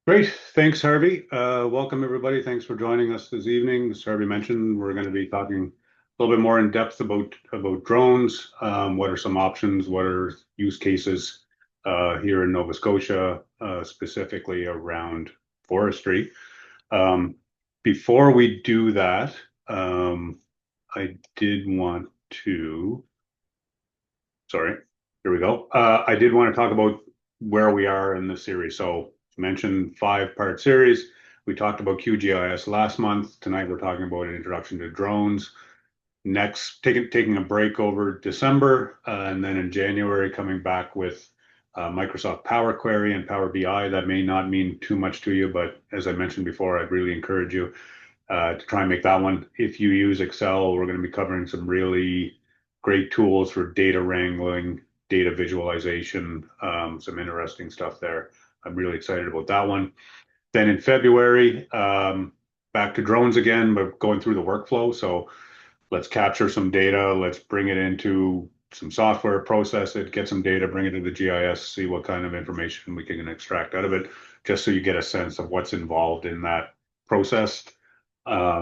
Great. Thanks, Harvey. Welcome, everybody. Thanks for joining us this evening. As Harvey mentioned, we're going to be talking a little bit more in depth about drones. What are some options? What are use cases here in Nova Scotia, specifically around forestry? Um, Before we do that, I did want to, sorry, here we go. I did want to talk about where we are in the series. So, mentioned five-part series. We talked about QGIS last month. Tonight, we're talking about an introduction to drones. Next, taking a break over December, and then in January, coming back with Microsoft Power Query and Power BI. That may not mean too much to you, but as I mentioned before, I'd really encourage you to try and make that one. If you use Excel, we're going to be covering some really great tools for data wrangling, data visualization, some interesting stuff there. I'm really excited about that one. Then in February, back to drones again, but going through the workflow. So let's capture some data, let's bring it into some software, process it, get some data, bring it to the GIS, see what kind of information we can extract out of it, just so you get a sense of what's involved in that process.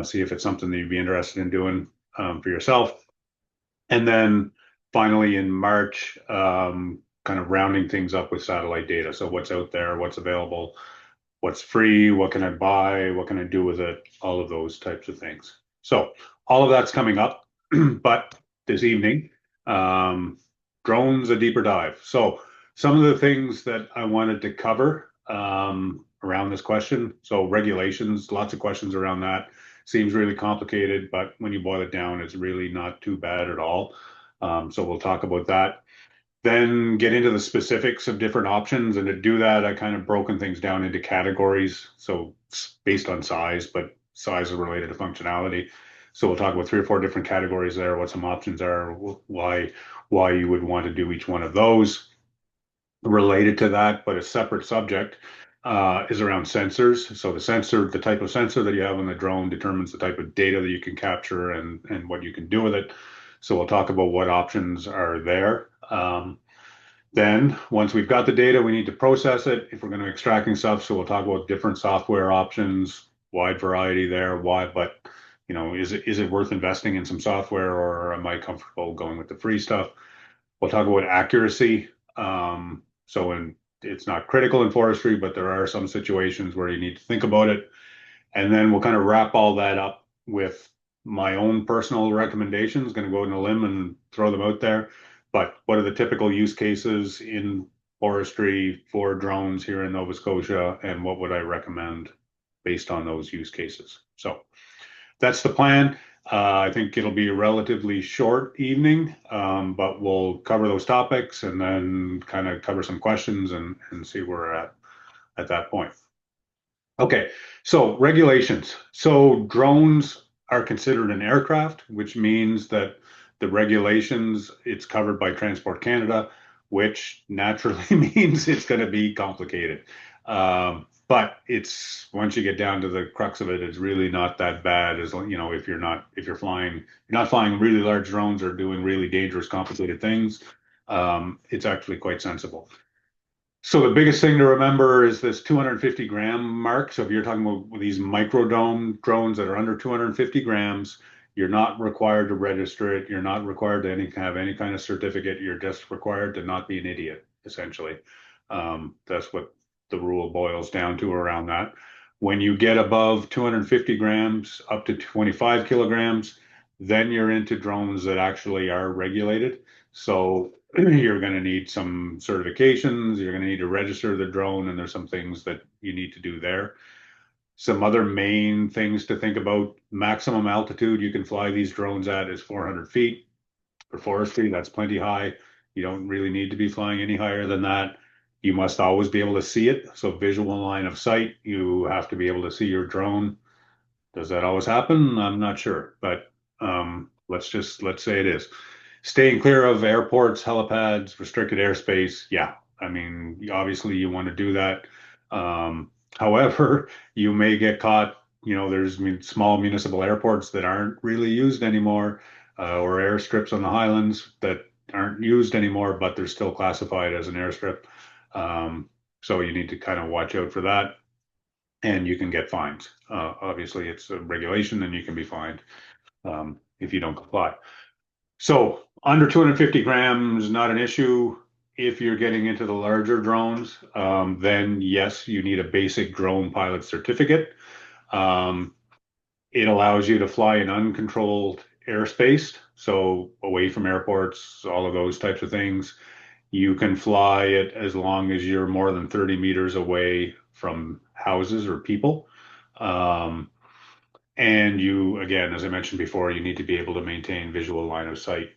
See if it's something that you'd be interested in doing for yourself. And then finally in March, kind of rounding things up with satellite data. So what's out there, what's available, what's free, what can I buy, what can I do with it, all of those types of things. So all of that's coming up, but this evening, um, drones, a deeper dive. So some of the things that I wanted to cover around this question. So regulations, lots of questions around that. Seems really complicated, but when you boil it down, it's really not too bad at all. So we'll talk about that, then get into the specifics of different options. And to do that, I kind of broken things down into categories. So it's based on size, but size is related to functionality. So we'll talk about three or four different categories there, what some options are, why you would want to do each one of those. Related to that, but a separate subject, is around sensors. So the sensor, the type of sensor that you have on the drone determines the type of data that you can capture and what you can do with it. So we'll talk about what options are there. Then once we've got the data, we need to process it if we're going to extracting stuff. So we'll talk about different software options, wide variety there. Why, but is it worth investing in some software, or am I comfortable going with the free stuff? We'll talk about accuracy. It's not critical in forestry, but there are some situations where you need to think about it. And then we'll kind of wrap all that up with my own personal recommendations. Going to go on a limb and throw them out there. But what are the typical use cases in forestry for drones here in Nova Scotia, and what would I recommend based on those use cases? So that's the plan. I think it'll be a relatively short evening, but we'll cover those topics and then kind of cover some questions and see where we're at that point. Okay, so regulations. So drones are considered an aircraft, which means that the regulations, it's covered by Transport Canada, which naturally means it's going to be complicated. But it's once you get down to the crux of it, it's really not that bad. As if you're not flying really large drones or doing really dangerous, complicated things. It's actually quite sensible. So the biggest thing to remember is this 250 gram mark. So if you're talking about these microdome drones that are under 250 grams, you're not required to register it. You're not required to have any kind of certificate. You're just required to not be an idiot, essentially. That's what the rule boils down to around that. When you get above 250 grams up to 25 kilograms, then you're into drones that actually are regulated. So you're going to need some certifications. You're going to need to register the drone, and there's some things that you need to do there. Some other main things to think about: maximum altitude you can fly these drones at is 400 feet. For forestry, that's plenty high. You don't really need to be flying any higher than that. You must always be able to see it. So visual line of sight, you have to be able to see your drone. Does that always happen? I'm not sure, but let's say it is. Staying clear of airports, helipads, restricted airspace. Yeah, I mean, obviously you want to do that. However, you may get caught. There's small municipal airports that aren't really used anymore, or airstrips on the highlands that aren't used anymore, but they're still classified as an airstrip. So you need to kind of watch out for that. and you can get fines. Obviously, it's a regulation, and you can be fined if you don't comply. So under 250 grams, not an issue. If you're getting into the larger drones, then yes, you need a basic drone pilot certificate. Um, it allows you to fly in uncontrolled airspace, so away from airports, all of those types of things. You can fly it as long as you're more than 30 meters away from houses or people. Um, and you, again, as I mentioned before, you need to be able to maintain visual line of sight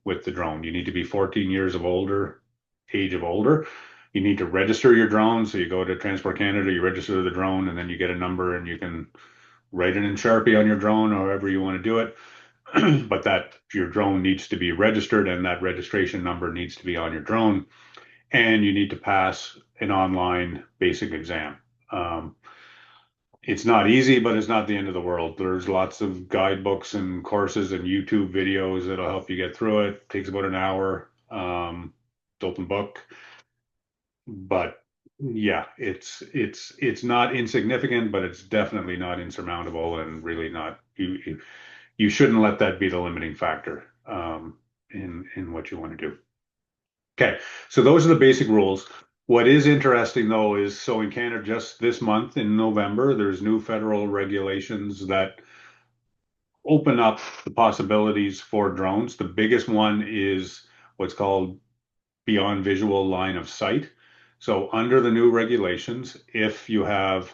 with the drone. You need to be 14 years of older, age of older. You need to register your drone. So you go to Transport Canada, you register the drone, and then you get a number and you can write it in Sharpie on your drone or however you want to do it. But that your drone needs to be registered and that registration number needs to be on your drone. And you need to pass an online basic exam. Um, it's not easy, but it's not the end of the world. There's lots of guidebooks and courses and YouTube videos that'll help you get through it. It takes about an hour. It's open book, but yeah, it's not insignificant, but it's definitely not insurmountable, and really not you shouldn't let that be the limiting factor in what you want to do. Okay, so those are the basic rules. What is interesting though is so in Canada just this month in November, there's new federal regulations that open up the possibilities for drones. The biggest one is what's called beyond visual line of sight. So under the new regulations, if you have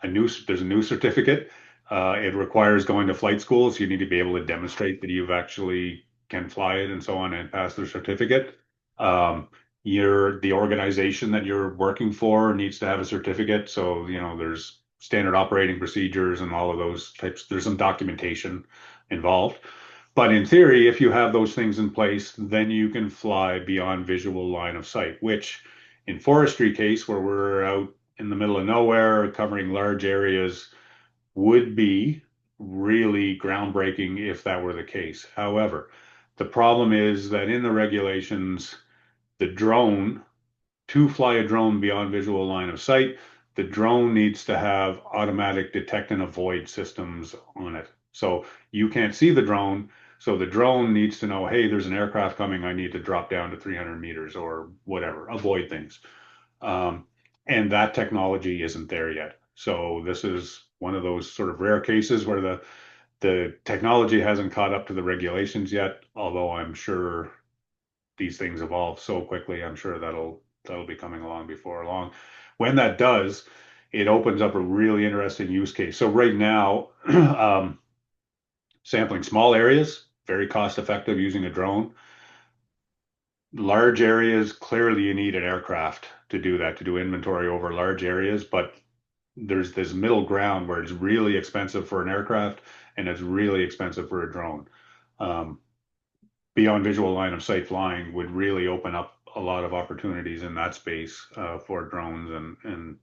there's a new certificate, it requires going to flight school. So you need to be able to demonstrate that you've actually can fly it and so on and pass the certificate. Um, the organization that you're working for needs to have a certificate. So, there's standard operating procedures and all of those types. There's some documentation involved. But in theory, if you have those things in place, then you can fly beyond visual line of sight, which in forestry case, where we're out in the middle of nowhere covering large areas, would be really groundbreaking if that were the case. However, the problem is that in the regulations, the drone to fly a drone beyond visual line of sight, the drone needs to have automatic detect and avoid systems on it. So you can't see the drone. So the drone needs to know, hey, there's an aircraft coming. I need to drop down to 300 meters or whatever, avoid things. Um, and that technology isn't there yet. So this is one of those sort of rare cases where the technology hasn't caught up to the regulations yet, although I'm sure these things evolve so quickly. I'm sure that'll be coming along before long. When that does, it opens up a really interesting use case. So right now, sampling small areas, very cost effective using a drone. Large areas, clearly you need an aircraft to do that, to do inventory over large areas, but there's this middle ground where it's really expensive for an aircraft and it's really expensive for a drone. Um, Beyond visual line of sight flying would really open up a lot of opportunities in that space for drones, and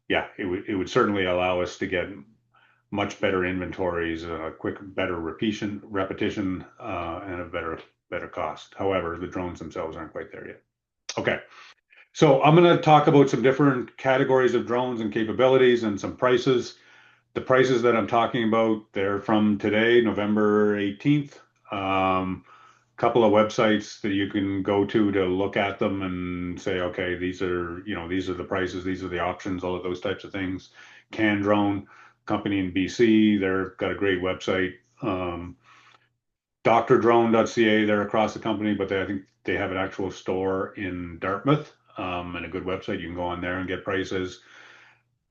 yeah, it would certainly allow us to get much better inventories, quick, better repetition, and a better cost. However, the drones themselves aren't quite there yet. Okay, so I'm going to talk about some different categories of drones and capabilities and some prices. The prices that I'm talking about, they're from today, November 18th. Couple of websites that you can go to look at them and say, okay, these are the prices, these are the options, all of those types of things. CanDrone, company in BC, they've got a great website. Drdrone.ca, they're across the company, but I think they have an actual store in Dartmouth, and a good website. You can go on there and get prices.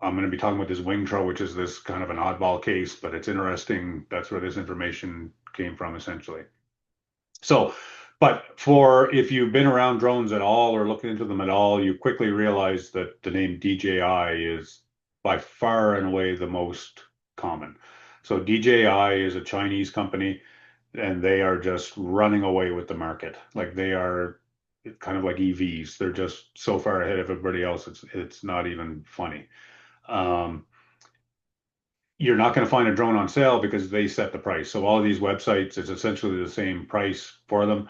I'm going to be talking about this Wingtro, which is this kind of an oddball case, but it's interesting. That's where this information came from, essentially. So, but for if you've been around drones at all or looked into them at all, you quickly realize that the name DJI is by far and away the most common. So DJI is a Chinese company and they are just running away with the market. Like they are kind of like EVs. They're just so far ahead of everybody else. It's not even funny. Um, you're not going to find a drone on sale because they set the price. So all of these websites, it's essentially the same price for them.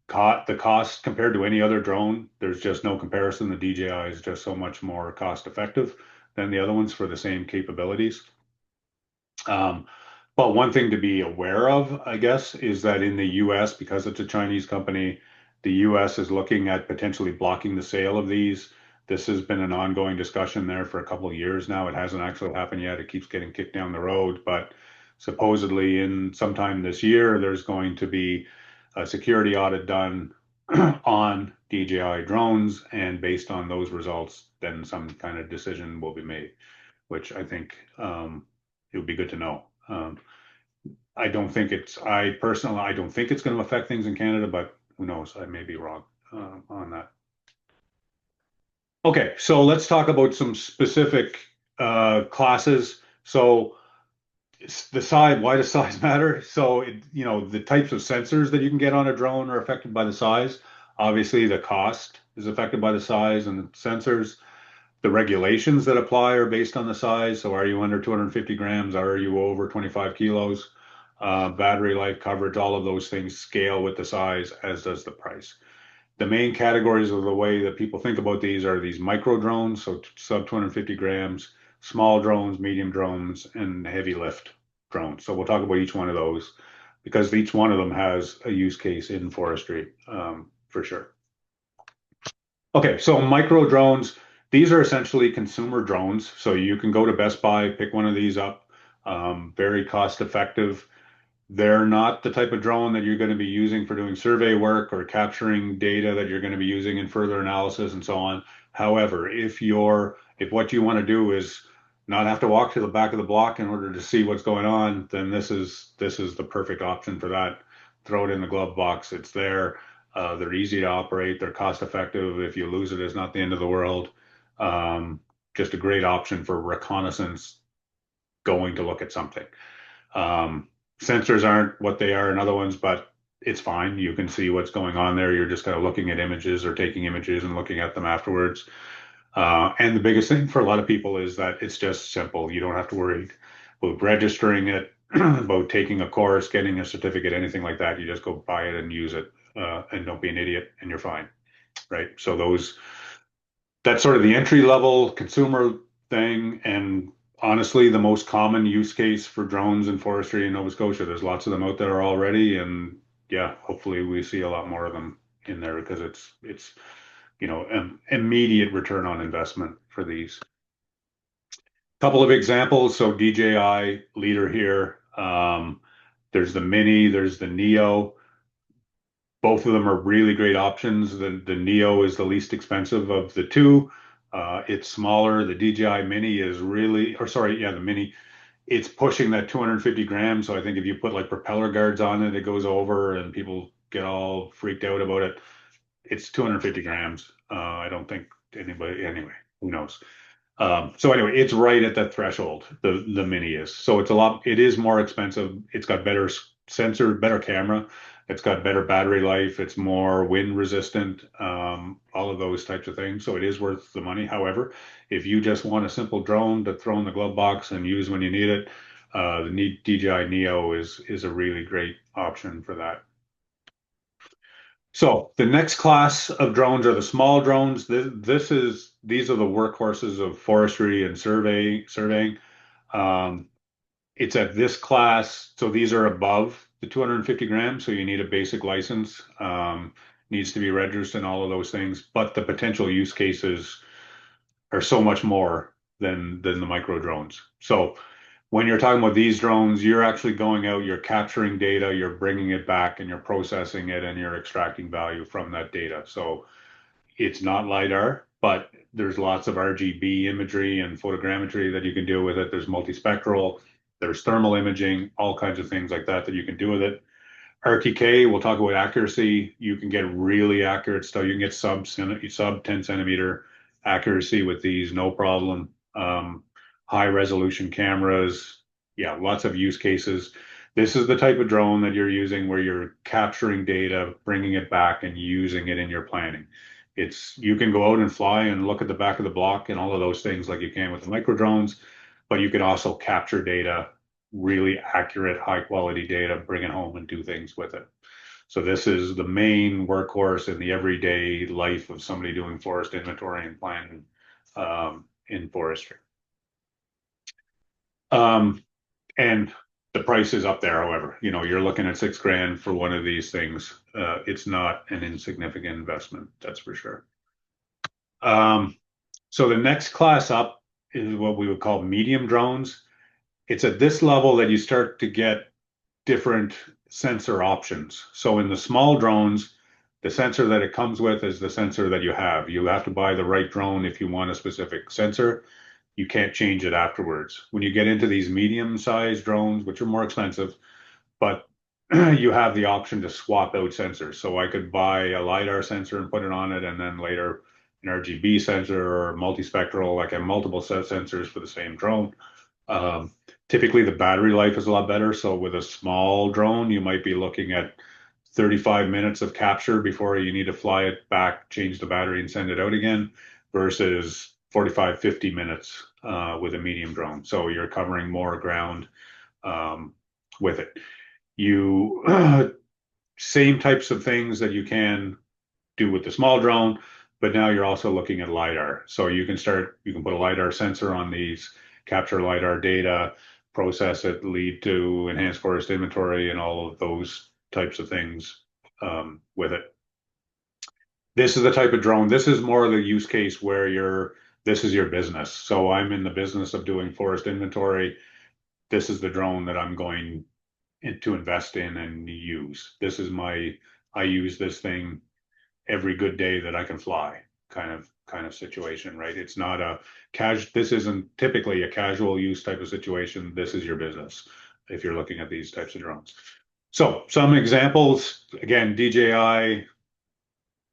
The cost compared to any other drone, there's just no comparison. The DJI is just so much more cost effective. than the other ones for the same capabilities. Um, but one thing to be aware of, I guess, is that in the US, because it's a Chinese company, the US is looking at potentially blocking the sale of these. This has been an ongoing discussion there for a couple of years now. It hasn't actually happened yet. It keeps getting kicked down the road, but supposedly in sometime this year, there's going to be a security audit done on DJI drones, and based on those results, then some kind of decision will be made, which I think it would be good to know. I don't think it's, I personally, I don't think it's going to affect things in Canada, but who knows? I may be wrong on that. Okay, so let's talk about some specific classes. So the size, why does size matter? So the types of sensors that you can get on a drone are affected by the size. Obviously, the cost is affected by the size and the sensors. The regulations that apply are based on the size. So are you under 250 grams? Are you over 25 kilos? Battery life, coverage, all of those things scale with the size, as does the price. The main categories of the way that people think about these are these micro drones, so sub 250 grams, small drones, medium drones, and heavy lift drones. So we'll talk about each one of those because each one of them has a use case in forestry, for sure. Okay, so micro drones, these are essentially consumer drones. So you can go to Best Buy, pick one of these up, very cost effective. They're not the type of drone that you're going to be using for doing survey work or capturing data that you're going to be using in further analysis and so on. However, if what you want to do is not have to walk to the back of the block in order to see what's going on, then this is the perfect option for that. Throw it in the glove box. It's there. They're easy to operate. They're cost effective. If you lose it, it's not the end of the world. Um, just a great option for reconnaissance going to look at something. Um, Sensors aren't what they are in other ones, but it's fine. You can see what's going on there. You're just kind of looking at images or taking images and looking at them afterwards. And the biggest thing for a lot of people is that it's just simple. You don't have to worry about registering it, about taking a course, getting a certificate, anything like that. You just go buy it and use it, and don't be an idiot, and you're fine, right? So that's sort of the entry level consumer thing. And honestly, the most common use case for drones in forestry in Nova Scotia. There's lots of them out there already. And yeah, hopefully we see a lot more of them in there because it's immediate return on investment for these. Couple of examples. So DJI leader here. There's the Mini, there's the Neo. Both of them are really great options. The Neo is the least expensive of the two. It's smaller. The DJI Mini is really, or sorry, yeah, the Mini, it's pushing that 250 grams. So I think if you put like propeller guards on it, it goes over and people get all freaked out about it. It's 250 grams. I don't think anybody, anyway, who knows? So anyway, it's right at that threshold. The Mini is. So it is more expensive. It's got better sensor, better camera. It's got better battery life. It's more wind resistant. All of those types of things. So it is worth the money. However, if you just want a simple drone to throw in the glove box and use when you need it, the DJI Neo is a really great option for that. So the next class of drones are the small drones. These are the workhorses of forestry and surveying. Um, it's at this class, so these are above the 250 grams. So you need a basic license, needs to be registered and all of those things. But the potential use cases are so much more than the micro drones. So when you're talking about these drones, you're actually going out, you're capturing data, you're bringing it back, and you're processing it, and you're extracting value from that data. So it's not LiDAR, but there's lots of RGB imagery and photogrammetry that you can do with it. There's multispectral, there's thermal imaging, all kinds of things like that you can do with it. RTK, we'll talk about accuracy. You can get really accurate stuff. You can get sub 10 centimeter accuracy with these, no problem. High resolution cameras. Yeah, lots of use cases. This is the type of drone that you're using where you're capturing data, bringing it back and using it in your planning. You can go out and fly and look at the back of the block and all of those things like you can with the micro drones, but you can also capture data, really accurate, high quality data, bring it home and do things with it. So this is the main workhorse in the everyday life of somebody doing forest inventory and planning in forestry. Um, and the price is up there, however, you're looking at 6 grand for one of these things. It's not an insignificant investment, that's for sure. Um, so the next class up is what we would call medium drones. It's at this level that you start to get different sensor options. So in the small drones, the sensor that it comes with is the sensor that you have. You have to buy the right drone if you want a specific sensor. You can't change it afterwards. When you get into these medium-sized drones, which are more expensive, but you have the option to swap out sensors. So I could buy a LiDAR sensor and put it on it, and then later an RGB sensor or multispectral, like I have multiple set sensors for the same drone. Um, Typically, the battery life is a lot better. So with a small drone, you might be looking at 35 minutes of capture before you need to fly it back, change the battery, and send it out again, versus 45, 50 minutes with a medium drone. So you're covering more ground with it. You same types of things that you can do with the small drone, but now you're also looking at LiDAR. So you can put a LiDAR sensor on these, capture LiDAR data, process it, lead to enhanced forest inventory and all of those types of things with it. This is the type of drone. This is more of the use case where this is your business. So I'm in the business of doing forest inventory. This is the drone that I'm going to invest in and use. I use this thing every good day that I can fly kind of situation, right? It's not this isn't typically a casual use type of situation. This is your business if you're looking at these types of drones. So some examples, again, DJI,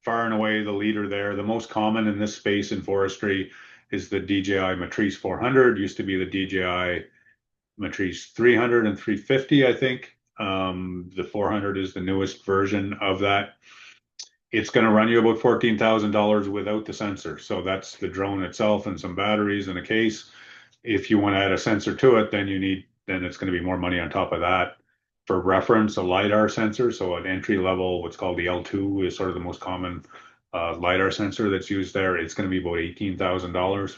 far and away the leader there. The most common in this space in forestry is the DJI Matrice 400, used to be the DJI Matrice 300 and 350, I think. The 400 is the newest version of that. It's going to run you about $14,000 without the sensor. So that's the drone itself and some batteries and a case. If you want to add a sensor to it, then it's going to be more money on top of that. For reference, a LiDAR sensor, so an entry level, what's called the L2 is sort of the most common LiDAR sensor that's used there. It's going to be about $18,000.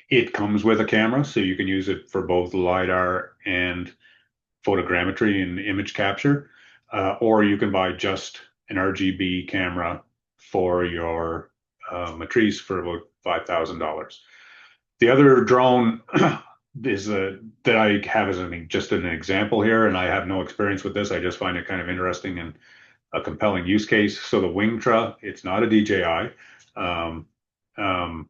It comes with a camera, so you can use it for both LiDAR and photogrammetry and image capture, or you can buy just an RGB camera for your Matrice for about $5,000. The other drone is that I have as just an example here, and I have no experience with this. I just find it kind of interesting and a compelling use case. So the Wingtra, it's not a DJI. Um, um,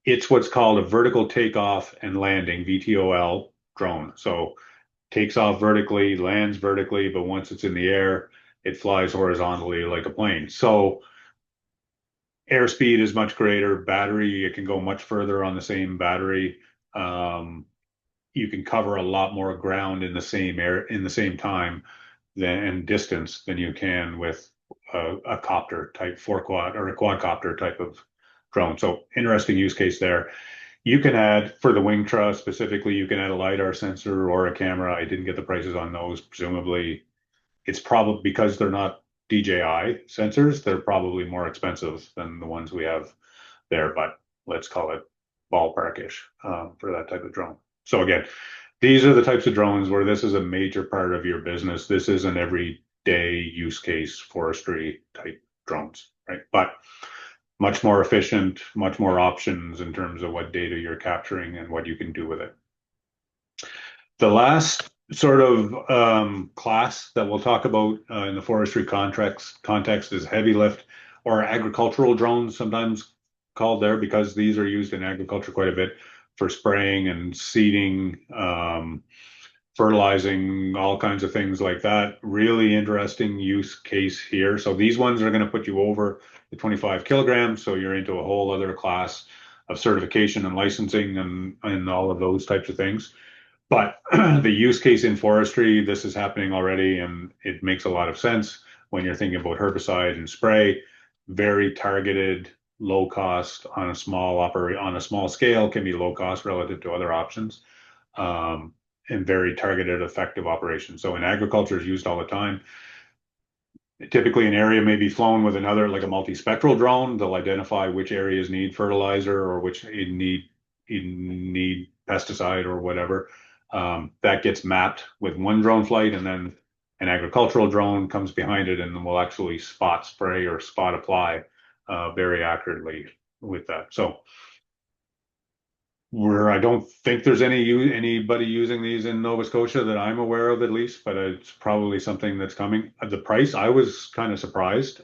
it's what's called a vertical takeoff and landing (VTOL) drone. So takes off vertically, lands vertically, but once it's in the air, it flies horizontally like a plane. So airspeed is much greater. Battery, it can go much further on the same battery. Um, you can cover a lot more ground in the same air in the same time and distance than you can with a copter type four quad or a quadcopter type of drone. So interesting use case there. You can add for the wing truss specifically, you can add a LiDAR sensor or a camera. I didn't get the prices on those. Presumably, it's probably because they're not DJI sensors, they're probably more expensive than the ones we have there, but let's call it ballparkish for that type of drone. So again, these are the types of drones where this is a major part of your business. This is an everyday use case forestry type drones, right? But much more efficient, much more options in terms of what data you're capturing and what you can do with it. The last sort of class that we'll talk about in the forestry context is heavy lift or agricultural drones, sometimes called there, because these are used in agriculture quite a bit for spraying and seeding, fertilizing, all kinds of things like that. Really interesting use case here. So these ones are going to put you over the 25 kilograms. So you're into a whole other class of certification and licensing and all of those types of things. But the use case in forestry, this is happening already, and it makes a lot of sense when you're thinking about herbicide and spray. Very targeted, low cost on a small scale can be low cost relative to other options, and very targeted, effective operations. So in agriculture, is used all the time. Typically, an area may be flown with another, like a multispectral drone. They'll identify which areas need fertilizer or which need pesticide or whatever. That gets mapped with one drone flight, and then an agricultural drone comes behind it and will actually spot spray or spot apply very accurately with that. So where I don't think there's anybody using these in Nova Scotia that I'm aware of, at least, but it's probably something that's coming. The price, I was kind of surprised.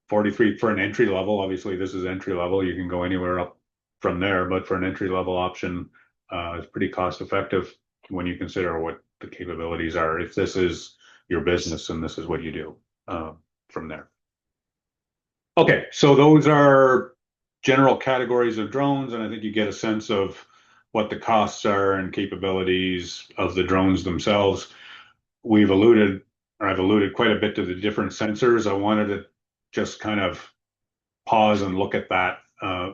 43 for an entry level. Obviously, this is entry level. You can go anywhere up from there, but for an entry level option, it's pretty cost effective when you consider what the capabilities are. If this is your business and this is what you do from there. Okay, so those are general categories of drones, and I think you get a sense of what the costs are and capabilities of the drones themselves. We've alluded, or I've alluded quite a bit to the different sensors. I wanted to just kind of pause and look at that,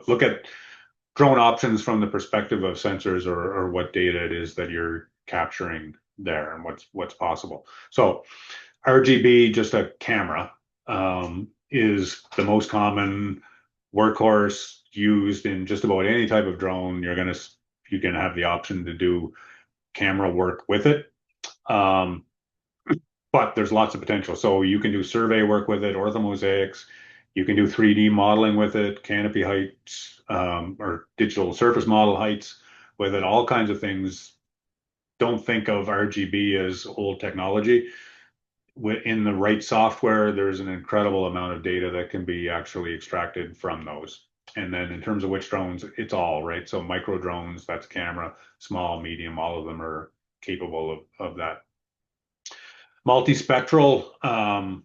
look at drone options from the perspective of sensors or what data it is that you're capturing there and what's possible. So RGB, just a camera, is the most common workhorse used in just about any type of drone. You can have the option to do camera work with it. But there's lots of potential. So you can do survey work with it, orthomosaics. You can do 3D modeling with it, canopy heights, or digital surface model heights with it, all kinds of things. Don't think of RGB as old technology. In the right software, there's an incredible amount of data that can be actually extracted from those. And then in terms of which drones, it's all right. So micro drones, that's camera, small, medium, all of them are capable of that. Multispectral,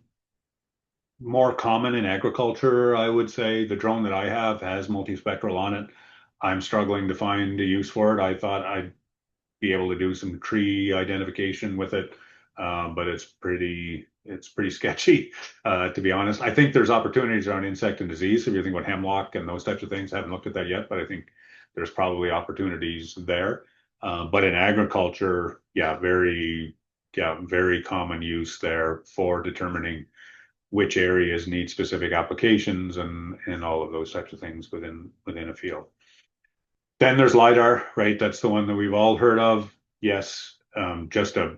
more common in agriculture, I would say. The drone that I have has multispectral on it. I'm struggling to find a use for it. I thought I'd be able to do some tree identification with it, but it's pretty sketchy, to be honest. I think there's opportunities around insect and disease. If you think about hemlock and those types of things, I haven't looked at that yet, but I think there's probably opportunities there. But in agriculture, very common use there for determining which areas need specific applications and all of those types of things within a field. Then there's LiDAR, right? That's the one that we've all heard of. Yes, just a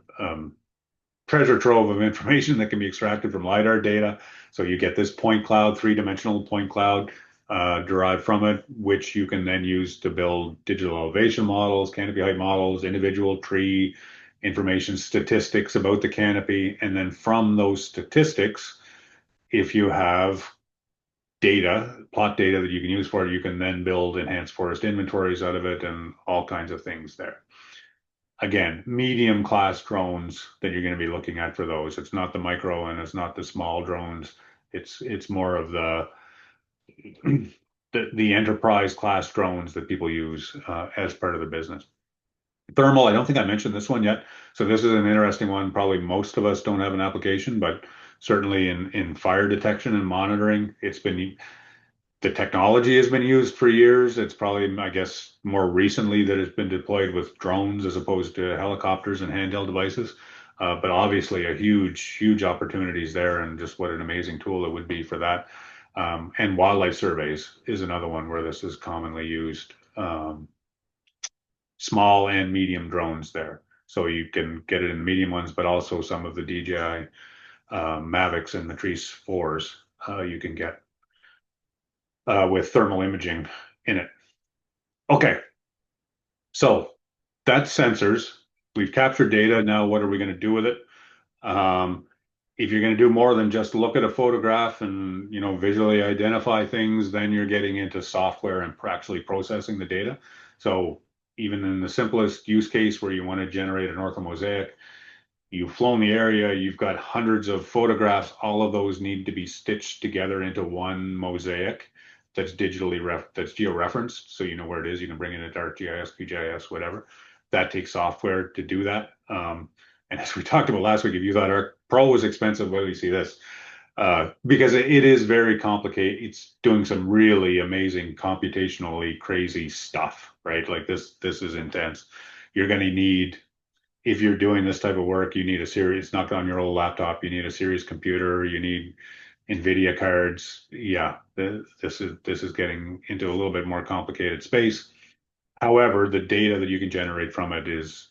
treasure trove of information that can be extracted from LiDAR data. So you get this point cloud, three-dimensional point cloud derived from it, which you can then use to build digital elevation models, canopy height models, individual tree information, statistics about the canopy. And then from those statistics, if you have plot data that you can use for it, you can then build enhanced forest inventories out of it and all kinds of things there. Again, medium class drones that you're going to be looking at for those. It's not the micro and it's not the small drones. It's more of the enterprise class drones that people use as part of the business. Thermal, I don't think I mentioned this one yet. So this is an interesting one. Probably most of us don't have an application, but certainly in fire detection and monitoring, the technology has been used for years. It's probably, I guess, more recently that it's been deployed with drones as opposed to helicopters and handheld devices. But obviously a huge opportunities there, and just what an amazing tool it would be for that. And wildlife surveys is another one where this is commonly used. Small and medium drones there. So you can get it in medium ones, but also some of the DJI Mavics and the Matrice 4s you can get with thermal imaging in it. Okay, so that's sensors. We've captured data. Now, what are we going to do with it? If you're going to do more than just look at a photograph and visually identify things, then you're getting into software and actually processing the data. So even in the simplest use case where you want to generate an orthomosaic, you've flown the area, you've got hundreds of photographs, all of those need to be stitched together into one mosaic that's that's georeferenced, so you know where it is. You can bring in a ArcGIS, QGIS, whatever. That takes software to do that. And as we talked about last week, if you thought Arc Pro was expensive, well, you see this. Because it is very complicated. It's doing some really amazing computationally crazy stuff, right? Like this is intense. You're going to need, if you're doing this type of work, you need a series, it's not on your old laptop. You need a series computer. You need NVIDIA cards. Yeah, this is getting into a little bit more complicated space. However, the data that you can generate from it is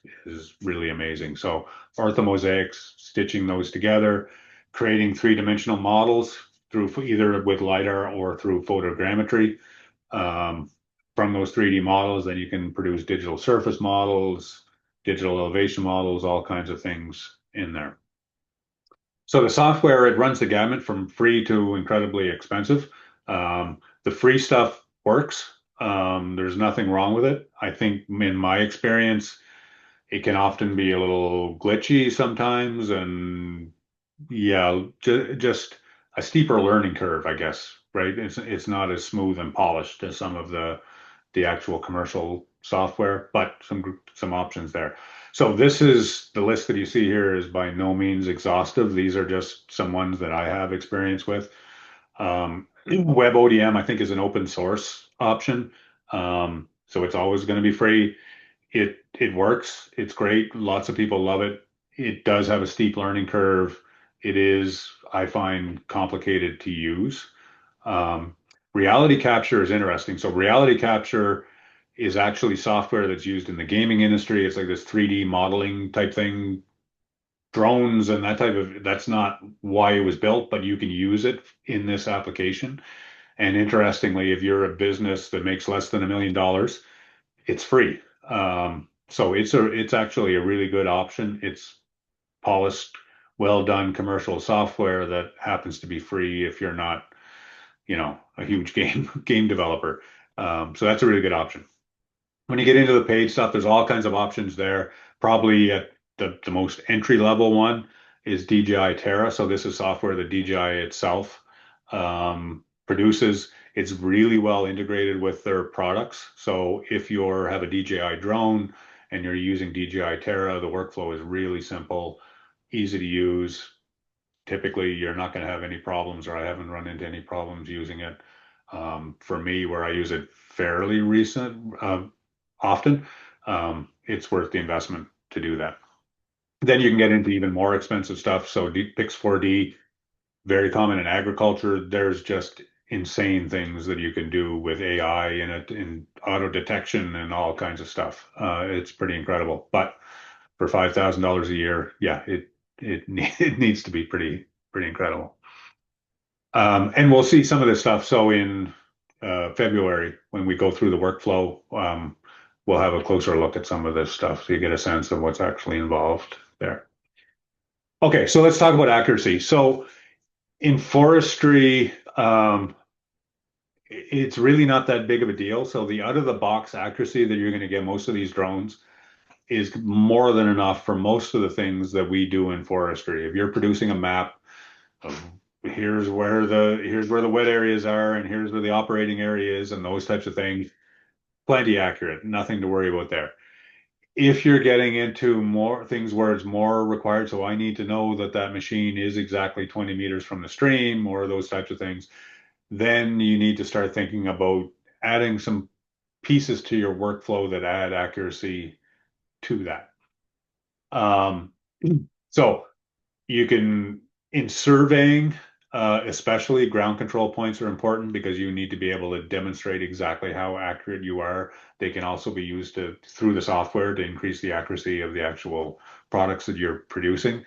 really amazing. So orthomosaics, stitching those together, creating three-dimensional models through either with LiDAR or through photogrammetry. Um, from those 3D models, then you can produce digital surface models, digital elevation models, all kinds of things in there. So the software, it runs the gamut from free to incredibly expensive. The free stuff works. There's nothing wrong with it. I think in my experience, it can often be a little glitchy sometimes, and yeah, just a steeper learning curve, I guess, right? It's not as smooth and polished as some of the actual commercial software, but some options there. So this is the list that you see here is by no means exhaustive. These are just some ones that I have experience with. WebODM, I think, is an open source option. So it's always going to be free. It works. It's great. Lots of people love it. It does have a steep learning curve. It is, I find, complicated to use. Um, reality capture is interesting. So reality capture is actually software that's used in the gaming industry. It's like this 3D modeling type thing, drones and that type of, that's not why it was built, but you can use it in this application. And interestingly, if you're a business that makes less than $1 million, it's free. So it's actually a really good option. It's polished, well done commercial software that happens to be free if you're not, a huge game developer. So that's a really good option. When you get into the paid stuff, there's all kinds of options there. Probably at the most entry level one is DJI Terra. So this is software that DJI itself produces. It's really well integrated with their products. So if you have a DJI drone and you're using DJI Terra, the workflow is really simple, easy to use. Typically, you're not going to have any problems, or I haven't run into any problems using it. For me, where I use it fairly often, it's worth the investment to do that. Then you can get into even more expensive stuff. So Pix 4D, very common in agriculture. There's just insane things that you can do with AI in it, in auto detection and all kinds of stuff. It's pretty incredible. But for $5,000 a year, yeah, it needs to be pretty incredible. And we'll see some of this stuff. So in February, when we go through the workflow, we'll have a closer look at some of this stuff so you get a sense of what's actually involved there. Okay, so let's talk about accuracy. So in forestry, it's really not that big of a deal. So the out of the box accuracy that you're going to get most of these drones is more than enough for most of the things that we do in forestry. If you're producing a map of here's where the wet areas are and here's where the operating area is and those types of things, plenty accurate, nothing to worry about there. If you're getting into more things where it's more required, so I need to know that that machine is exactly 20 meters from the stream or those types of things, then you need to start thinking about adding some pieces to your workflow that add accuracy to that. Um, so you can, in surveying, especially ground control points are important because you need to be able to demonstrate exactly how accurate you are. They can also be used through the software to increase the accuracy of the actual products that you're producing.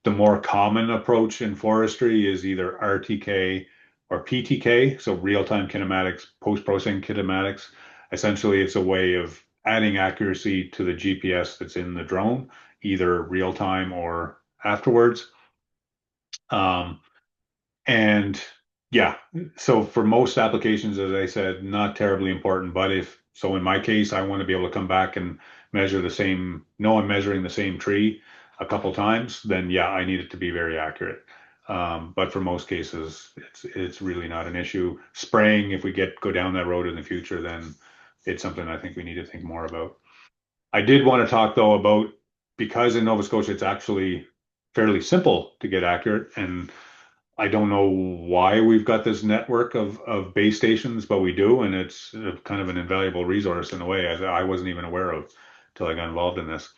The more common approach in forestry is either RTK or PTK, so real-time kinematics, post-processing kinematics. Essentially, it's a way of adding accuracy to the GPS that's in the drone, either real-time or afterwards. Um, and yeah, so for most applications, as I said, not terribly important. But if so, in my case, I want to be able to come back and measure the same, know I'm measuring the same tree a couple times, then yeah, I need it to be very accurate. But for most cases, it's really not an issue. Spraying, if we go down that road in the future, then it's something I think we need to think more about. I did want to talk though about because in Nova Scotia it's actually fairly simple to get accurate, and I don't know why we've got this network of base stations, but we do, and it's kind of an invaluable resource in a way I wasn't even aware of till I got involved in this.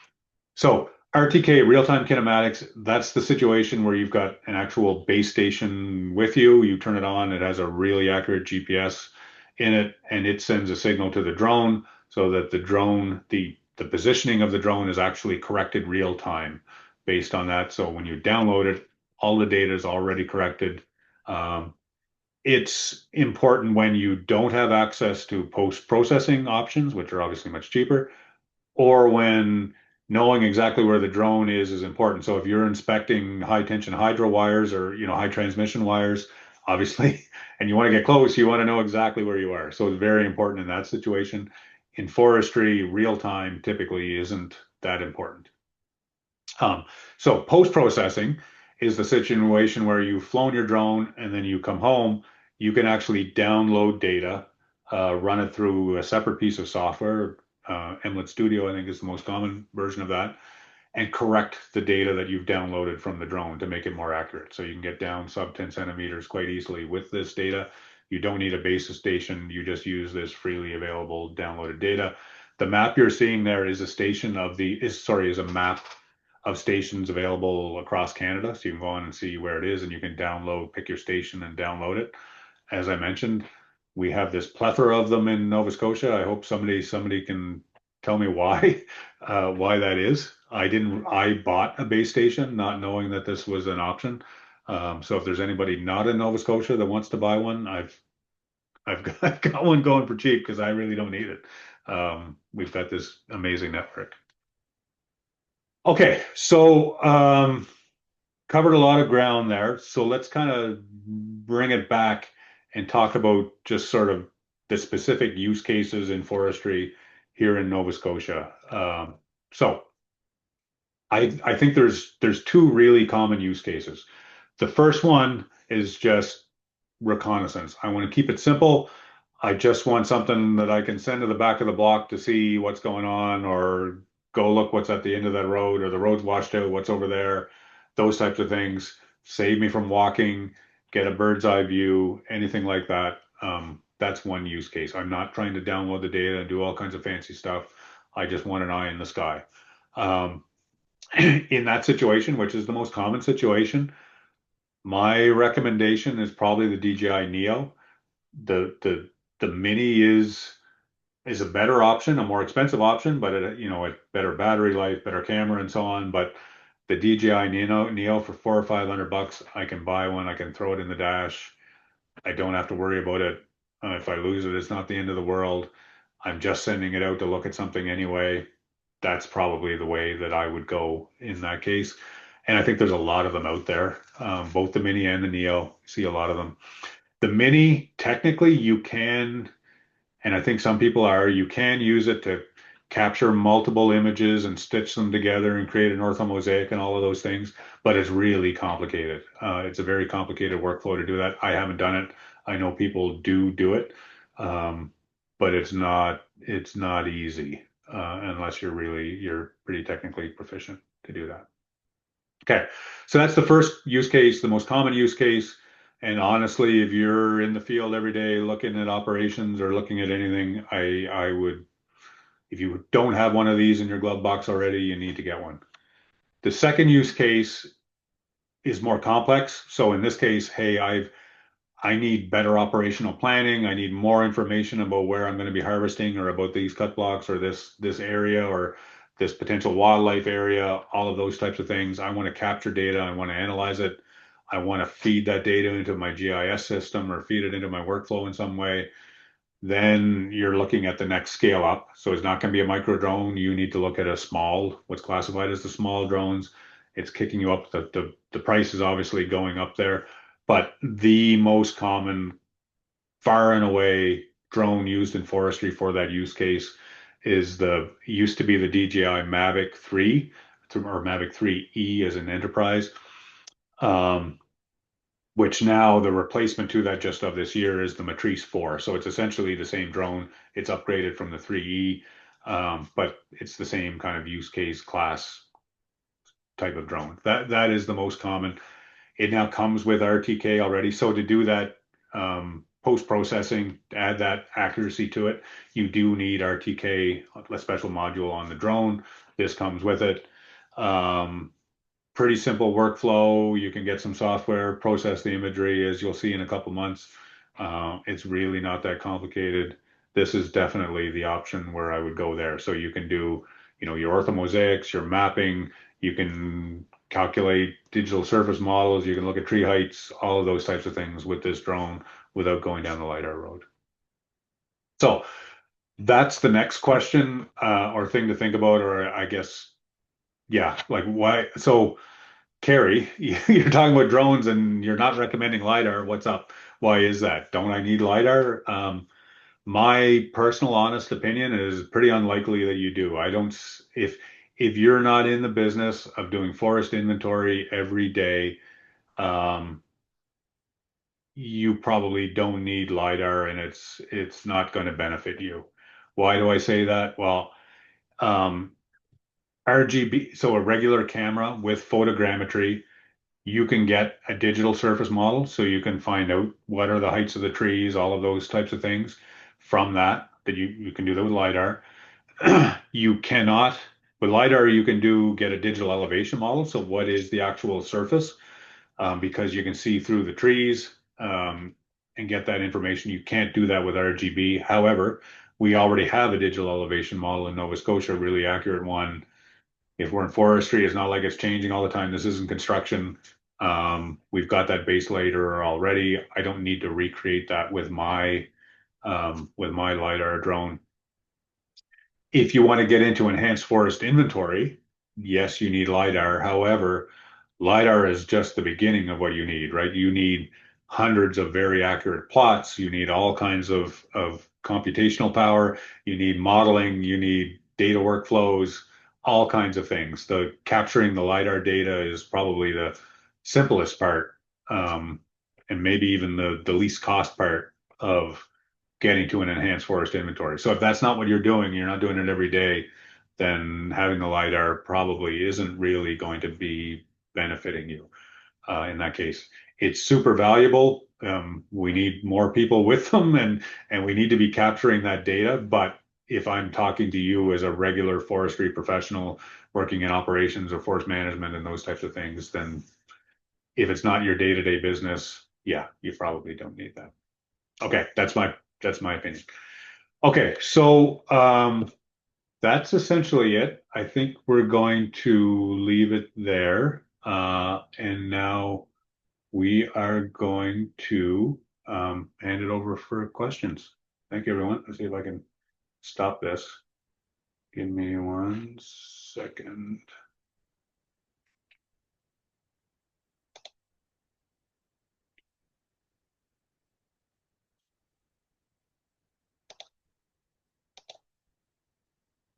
So RTK, real-time kinematics, that's the situation where you've got an actual base station with you. You turn it on, it has a really accurate GPS in it, and it sends a signal to the drone. so that the positioning of the drone is actually corrected real time based on that. So when you download it, all the data is already corrected. Um, it's important when you don't have access to post-processing options, which are obviously much cheaper, or when knowing exactly where the drone is important. So if you're inspecting high tension hydro wires or high transmission wires, obviously, and you want to get close, you want to know exactly where you are. So it's very important in that situation. In forestry, real time typically isn't that important. Um, so post-processing is the situation where you've flown your drone and then you come home, you can actually download data, run it through a separate piece of software. Mlet Studio, I think, is the most common version of that, and correct the data that you've downloaded from the drone to make it more accurate. So you can get down sub 10 centimeters quite easily with this data. You don't need a base station. You just use this freely available downloaded data. The map you're seeing there is is a map of stations available across Canada. So you can go on and see where it is, and you can pick your station and download it. As I mentioned, we have this plethora of them in Nova Scotia. I hope somebody can tell me why why that is. I bought a base station not knowing that this was an option. So if there's anybody not in Nova Scotia that wants to buy one, I've got one going for cheap because I really don't need it. We've got this amazing network. Okay, so covered a lot of ground there. So let's kind of bring it back and talk about just sort of the specific use cases in forestry here in Nova Scotia. So I think there's two really common use cases. The first one is just reconnaissance. I want to keep it simple. I just want something that I can send to the back of the block to see what's going on, or go look what's at the end of that road, or the road's washed out, what's over there, those types of things. Save me from walking, get a bird's eye view, anything like that. That's one use case. I'm not trying to download the data and do all kinds of fancy stuff. I just want an eye in the sky. Um, in that situation, which is the most common situation, my recommendation is probably the DJI Neo. The Mini is a better option, a more expensive option, but it better battery life, better camera, and so on. But the DJI Neo for 400 or 500 bucks, I can buy one. I can throw it in the dash. I don't have to worry about it. If I lose it, it's not the end of the world. I'm just sending it out to look at something anyway. That's probably the way that I would go in that case. And I think there's a lot of them out there, both the Mini and the Neo. See a lot of them. The Mini, technically, you can, and I think some people you can use it to capture multiple images and stitch them together and create an orthomosaic and all of those things, but it's really complicated. It's a very complicated workflow to do that. I haven't done it. I know people do it, but it's not easy unless you're pretty technically proficient to do that. Okay, so that's the first use case, the most common use case. And honestly, if you're in the field every day looking at operations or looking at anything, I would, if you don't have one of these in your glove box already, you need to get one. The second use case is more complex. So in this case, hey, I need better operational planning. I need more information about where I'm going to be harvesting, or about these cut blocks, or this area, or this potential wildlife area, all of those types of things. I want to capture data. I want to analyze it. I want to feed that data into my GIS system or feed it into my workflow in some way. Then you're looking at the next scale up. So it's not going to be a micro drone. You need to look at what's classified as the small drones. It's kicking you up. The price is obviously going up there. But the most common, far and away, drone used in forestry for that use case used to be the DJI Mavic 3, or Mavic 3E as an enterprise, which now the replacement to that just of this year is the Matrice 4. So it's essentially the same drone. It's upgraded from the 3E, but it's the same kind of use case class type of drone. That is the most common. It now comes with RTK already. So to do that post-processing, to add that accuracy to it, you do need RTK, a special module on the drone. This comes with it. Pretty simple workflow. You can get some software, process the imagery, as you'll see in a couple months. It's really not that complicated. this is definitely the option where I would go there. So you can do, your orthomosaics, your mapping, you can calculate digital surface models, you can look at tree heights, all of those types of things with this drone without going down the LiDAR road. So that's the next question, or thing to think about, or I guess, yeah, like why? So Carrie, you're talking about drones and you're not recommending LiDAR. What's up? Why is that? Don't I need LiDAR? My personal honest opinion is pretty unlikely that you do. I don't, if you're not in the business of doing forest inventory every day, um, you probably don't need LiDAR and it's not going to benefit you. Why do I say that? Well, um, RGB, so a regular camera with photogrammetry, you can get a digital surface model, so you can find out what are the heights of the trees, all of those types of things from that you can do that with LiDAR. You cannot, with LiDAR, you can get a digital elevation model. So what is the actual surface? Because you can see through the trees, and get that information. You can't do that with RGB. However, we already have a digital elevation model in Nova Scotia, a really accurate one. If we're in forestry, it's not like it's changing all the time. This isn't construction. We've got that base layer already. I don't need to recreate that with my LiDAR drone. If you want to get into enhanced forest inventory, yes, you need LiDAR. However, LiDAR is just the beginning of what you need, right? You need hundreds of very accurate plots. You need all kinds of computational power. You need modeling. You need data workflows, all kinds of things. The capturing the LiDAR data is probably the simplest part, and maybe even the least cost part of getting to an enhanced forest inventory. So if that's not what you're doing, you're not doing it every day, then having the LiDAR probably isn't really going to be benefiting you in that case. It's super valuable. We need more people with them, and we need to be capturing that data. But if I'm talking to you as a regular forestry professional working in operations or forest management and those types of things, then if it's not your day-to-day business, yeah, you probably don't need that. Okay, that's my opinion. Okay, so that's essentially it. I think we're going to leave it there. And now we are going to hand it over for questions. Thank you, everyone. Let's see if I can stop this. Give me 1 second.